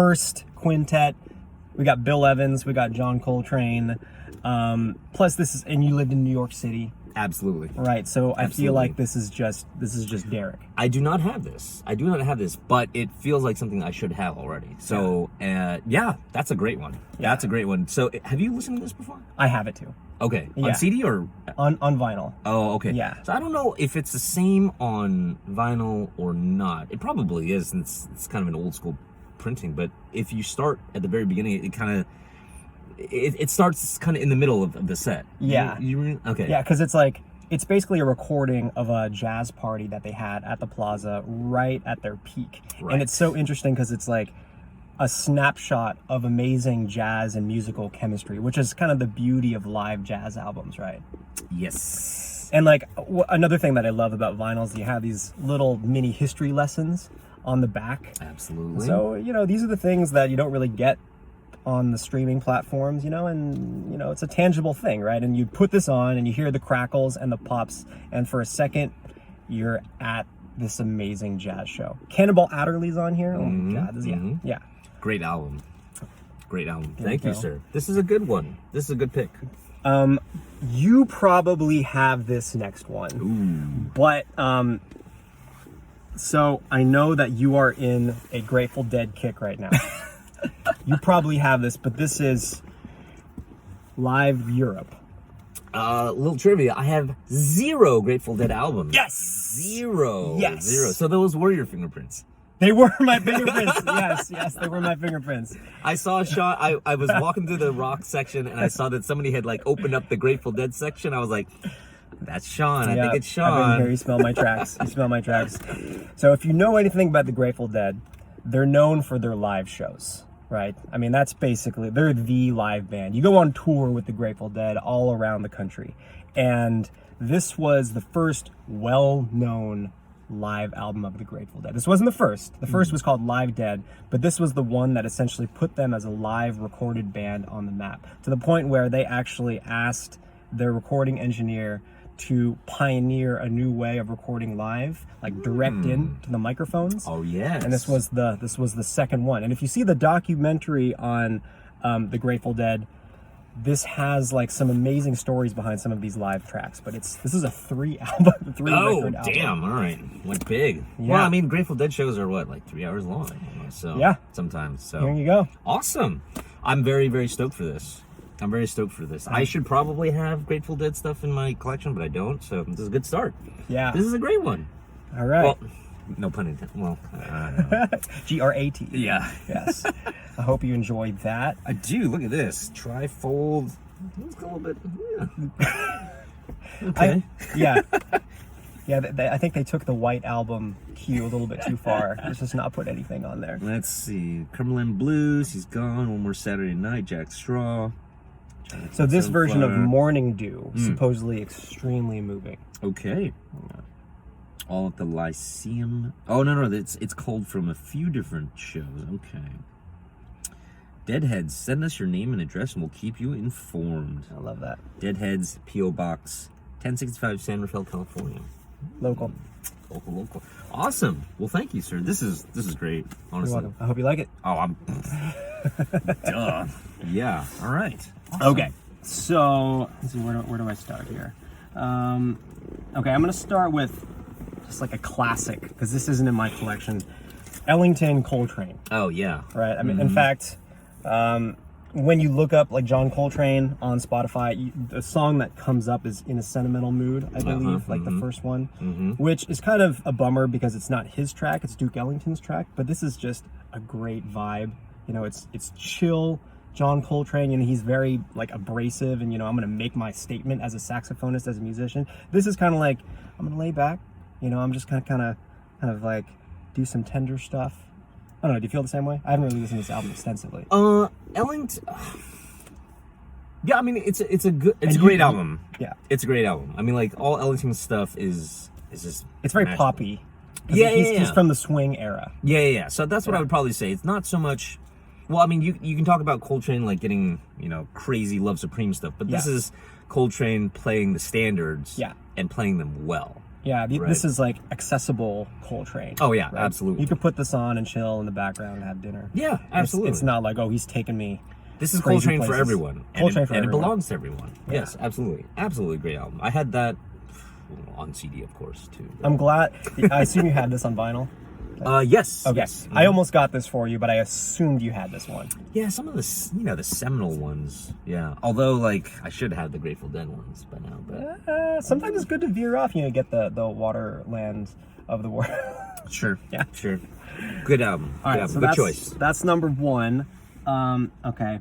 first quintet. We got Bill Evans, we got John Coltrane. Plus this is, and you lived in New York City. Absolutely. Right, so I Absolutely. feel like this is just Derek. I do not have this. But it feels like something I should have already. So, yeah, that's a great one. Yeah. That's a great one. So, have you listened to this before? I have it too. Okay. Yeah. On CD or? On vinyl. Oh, okay. Yeah. So, I don't know if it's the same on vinyl or not. It probably is, and it's kind of an old school printing. But if you start at the very beginning, it starts kind of in the middle of the set. Yeah. Okay. Yeah, because it's basically a recording of a jazz party that they had at the Plaza right at their peak. Right. And it's so interesting because it's like a snapshot of amazing jazz and musical chemistry, which is kind of the beauty of live jazz albums, right? Yes. And like another thing that I love about vinyl is you have these little mini history lessons on the back. Absolutely. So, these are the things that you don't really get on the streaming platforms, and it's a tangible thing, right? And you put this on and you hear the crackles and the pops, and for a second you're at this amazing jazz show. Cannonball Adderley's on here. Oh my god, yeah. Great album. Thank you you, go. sir. This is a good one. This is a good pick. You probably have this next one. Ooh. But so I know that you are in a Grateful Dead kick right now. You probably have this, but this is Live Europe. Little trivia. I have 0 Grateful Dead albums. Yes! 0. Yes! 0. So those were your fingerprints. They were my fingerprints. Yes, they were my fingerprints. I saw a shot. I was walking through the rock section and I saw that somebody had opened up the Grateful Dead section. I was like, that's Sean. I think it's Sean. I've been here. You smell my tracks. So if you know anything about the Grateful Dead, they're known for their live shows. Right? I mean, they're the live band. You go on tour with the Grateful Dead all around the country. And this was the first well-known live album of the Grateful Dead. This wasn't the first. The first was called Live Dead, but this was the one that essentially put them as a live recorded band on the map, to the point where they actually asked their recording engineer to pioneer a new way of recording live, direct in to the microphones. Oh yes. And this was the second one. And if you see the documentary on the Grateful Dead, this has some amazing stories behind some of these live tracks. But this is a 3 record album. Damn! All right, went big. Yeah. Well, I mean, Grateful Dead shows are 3 hours long. So yeah, sometimes. So there you go. Awesome. I'm very, very stoked for this. I should probably have Grateful Dead stuff in my collection, but I don't. So this is a good start. Yeah. This is a great one. All right. Well, no pun intended. Well, GRAT. Yeah. Yes. I hope you enjoyed that. I do. Look at this trifold. It's a little bit. Yeah. Okay. Yeah. I think they took the White Album cue a little bit too far. Let's just not put anything on there. Let's see. Cumberland Blues. He's gone. One More Saturday Night. Jack Straw. So this version of Morning Dew, supposedly extremely moving. Okay. All at the Lyceum. Oh, no. It's culled from a few different shows. Okay. Deadheads, send us your name and address and we'll keep you informed. I love that. Deadheads, P.O. Box 1065, San Rafael, California. Local. Awesome. Well, thank you, sir. This is great, honestly. You're welcome. I hope you like it. Oh, I'm... Duh. Yeah. All right. Awesome. Okay. So, let's see, where do I start here? Okay, I'm going to start with just a classic, because this isn't in my collection. Ellington Coltrane. Oh, yeah. Right? I mean, in fact, when you look up John Coltrane on Spotify, the song that comes up is In a Sentimental Mood, I believe, the first one, which is kind of a bummer because it's not his track, it's Duke Ellington's track, but this is just a great vibe. It's chill John Coltrane, he's very abrasive, and I'm going to make my statement as a saxophonist, as a musician. This is kind of I'm going to lay back, I'm just kind of do some tender stuff. I don't know, do you feel the same way? I haven't really listened to this album extensively. Ellington... Yeah, I mean, it's a great album. Yeah. It's a great album. I mean, all Ellington's stuff is just... It's very magical. poppy. Yeah, He's from the swing era. Yeah. So that's what I would probably say. It's not so much... Well, I mean, you can talk about Coltrane, getting, crazy Love Supreme stuff, but this is Coltrane playing the standards and playing them well. Yeah, Right. this is like accessible Coltrane. Oh yeah, right? absolutely. You could put this on and chill in the background and have dinner. Yeah, absolutely. It's not like, oh, he's taking me. This is crazy Coltrane for places. everyone. Coltrane for and everyone. it belongs to everyone. Yeah. Yes, absolutely. Absolutely great album. I had that on CD, of course, too. I'm glad. I assume you had this on vinyl. Yes. Okay. Yes. I almost got this for you, but I assumed you had this one. Yeah, some of the, the seminal ones. Yeah. Although, like, I should have the Grateful Dead ones by now, but... Sometimes it's good to veer off, get the waterland of the world. Sure. Yeah. Sure. Good album. All right, Good album. so Good that's, choice. That's number one. Okay.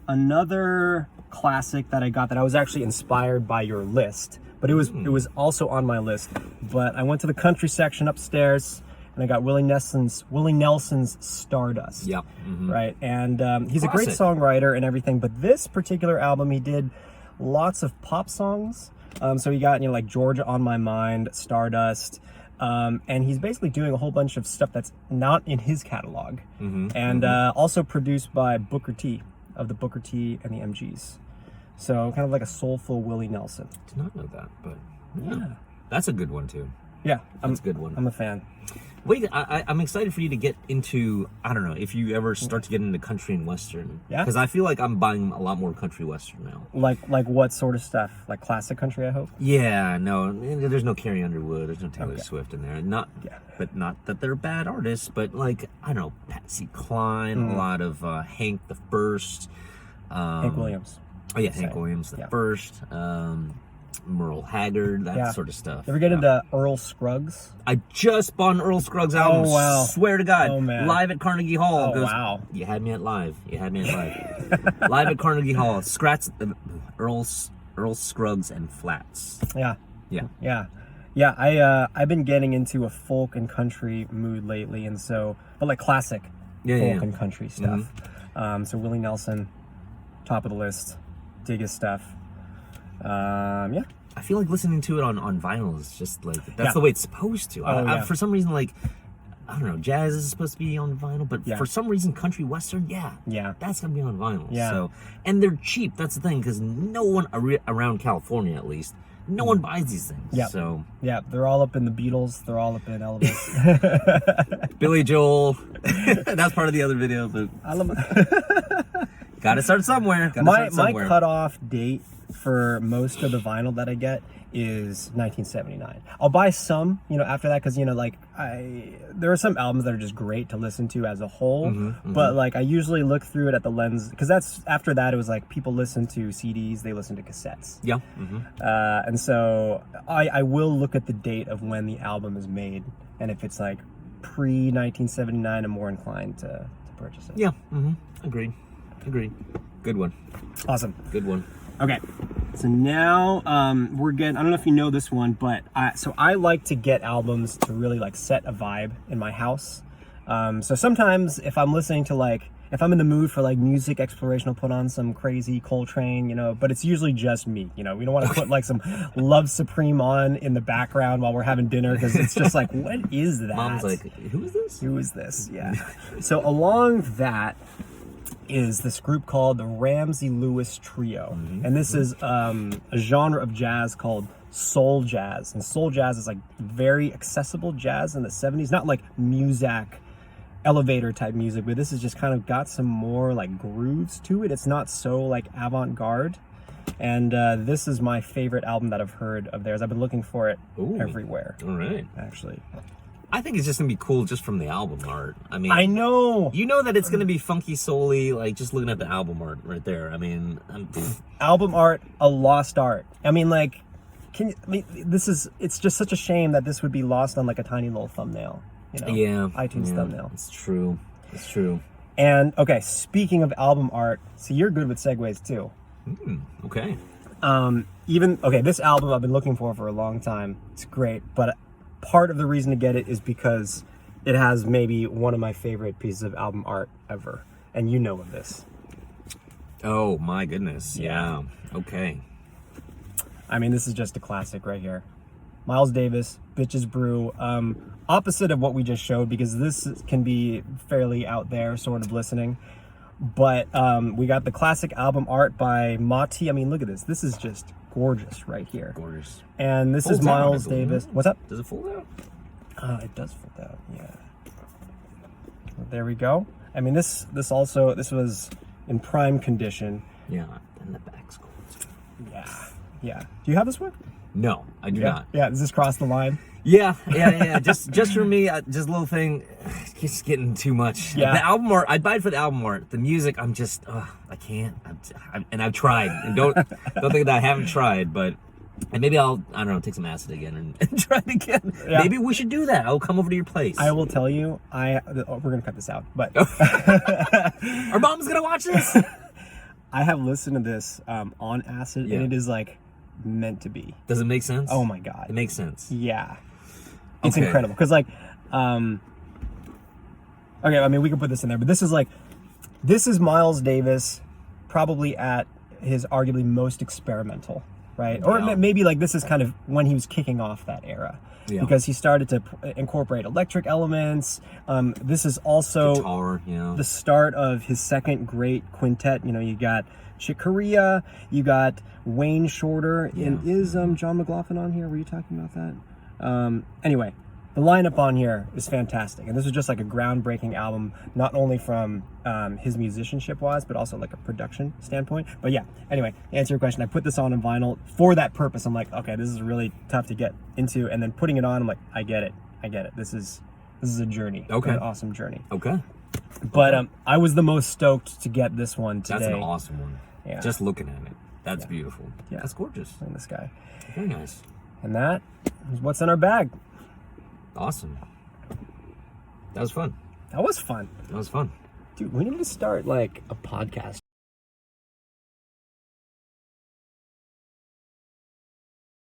Another classic that I got that I was actually inspired by your list, but it was also on my list. But I went to the country section upstairs and I got Willie Nelson's Stardust. Yep. Mm-hmm. Right, and he's a Classic. great songwriter and everything. But this particular album, he did lots of pop songs. So he got like Georgia on My Mind, Stardust. And he's basically doing a whole bunch of stuff that's not in his catalog, and also produced by Booker T of the Booker T and the MGs. So kind of like a soulful Willie Nelson. Did not know that, but yeah, that's a good one too. Yeah, That's a good one. I'm a fan. Wait, I'm excited for you to get into, I don't know, if you ever start to get into country and western. Yeah? Because I feel like I'm buying a lot more country western now. Like what sort of stuff? Like classic country, I hope. Yeah, no, there's no Carrie Underwood, there's no Taylor Swift in there. But not that they're bad artists, but like, I don't know, Patsy Cline, a lot of Hank the First. Hank Williams. Oh yeah, Hank Williams the First. Merle Haggard, that sort of stuff. Ever get into Earl Scruggs? I just bought an Earl Scruggs album. Oh, wow. Swear to God. Oh, man. Live at Carnegie Hall. Oh, wow. You had me at live. Live at Carnegie Hall. Earl Scruggs and Flats. Yeah. Yeah. Yeah. I've been getting into a folk and country mood lately, and so, but like classic folk and country stuff. So Willie Nelson, top of the list. Dig his stuff. Yeah. I feel like listening to it on vinyl is just like, that's the way it's supposed to. I, for some reason, like, I don't know, jazz is supposed to be on vinyl, but for some reason, country western, that's gonna be on vinyl. Yeah. So, and they're cheap. That's the thing, because no one around California, at least, no one buys these things. Yeah. So yeah, they're all up in the Beatles. They're all up in Elvis. Billy Joel. That's part of the other video, but I love gotta start somewhere. My cutoff date for most of the vinyl that I get is 1979. I'll buy some, after that, because like there are some albums that are just great to listen to as a whole, but like I usually look through it at the lens, because that's after that it was like people listen to CDs, they listen to cassettes. Yeah. And so I will look at the date of when the album is made, and if it's like pre 1979, I'm more inclined to purchase it. Yeah. Agreed. Good one. Awesome. Good one. Okay, so now we're getting, I don't know if you know this one, but I like to get albums to really like set a vibe in my house. So sometimes if I'm listening to if I'm in the mood for like music exploration, I'll put on some crazy Coltrane, but it's usually just me, we don't want to put like some Love Supreme on in the background while we're having dinner, because it's just like, what is that? Mom's like, who is this? Who is this? Yeah. So along that is this group called the Ramsey Lewis Trio, and this is a genre of jazz called soul jazz, and soul jazz is like very accessible jazz in the 70s, not like Muzak elevator type music, but this is just kind of got some more like grooves to it. It's not so like avant-garde, and this is my favorite album that I've heard of theirs. I've been looking for it everywhere. All right. Actually, I think it's just gonna be cool just from the album art. I mean, I know. You know that it's gonna be funky soul-y, like just looking at the album art right there. I mean, album art, a lost art. I mean, like, it's just such a shame that this would be lost on like a tiny little thumbnail, iTunes thumbnail. It's true. And okay, speaking of album art, so you're good with segues too. Okay. This album I've been looking for a long time. It's great, but part of the reason to get it is because it has maybe one of my favorite pieces of album art ever, and you know of this. Oh my goodness. Yeah. Okay. I mean, this is just a classic right here. Miles Davis, Bitches Brew. Opposite of what we just showed, because this can be fairly out there sort of listening. But we got the classic album art by Mati. I mean, look at this. This is just gorgeous right here. Gorgeous. And this is Folds out, Miles I believe. Davis. What's up? Does it fold out? It does fold out. Yeah. There we go. I mean, this was in prime condition. Yeah, and the back's cool. Yeah. Yeah. Do you have this one? No, I do Yeah. not. Yeah. Does this cross the line? Yeah. Just for me, just a little thing. It's getting too much. Yeah. The album art, I'd buy it for the album art. The music, I'm just, I can't. And I've tried. And don't think that I haven't tried, but. And maybe I don't know, take some acid again and try it again. Yeah. Maybe we should do that. I'll come over to your place. I will tell you, we're going to cut this out, but Our mom's going to watch this? I have listened to this on acid, Yeah. and it is like meant to be. Does it make sense? Oh my God. It makes sense. Yeah. It's Okay. incredible. Because, like, okay, I mean, we can put this in there, but this is Miles Davis probably at his arguably most experimental, right? Yeah. Or maybe, like, this is kind of when he was kicking off that era. Yeah. Because he started to incorporate electric elements. This is also Guitar, yeah. the start of his second great quintet. You know, you got Chick Corea, you got Wayne Shorter, and is John McLaughlin on here? Were you talking about that? Anyway, the lineup on here is fantastic, and this was just like a groundbreaking album, not only from his musicianship wise, but also like a production standpoint. But yeah, anyway, to answer your question, I put this on vinyl for that purpose. I'm like, okay, this is really tough to get into, and then putting it on, I'm like, I get it. This is a journey. Okay. An awesome journey. Okay. But I was the most stoked to get this one today. That's an awesome one. Yeah. Just looking at it. That's beautiful. Yeah. That's gorgeous. in this guy. Very nice. And that is what's in our bag. Awesome. That was fun. That was fun. That was fun. Dude, we need to start like a podcast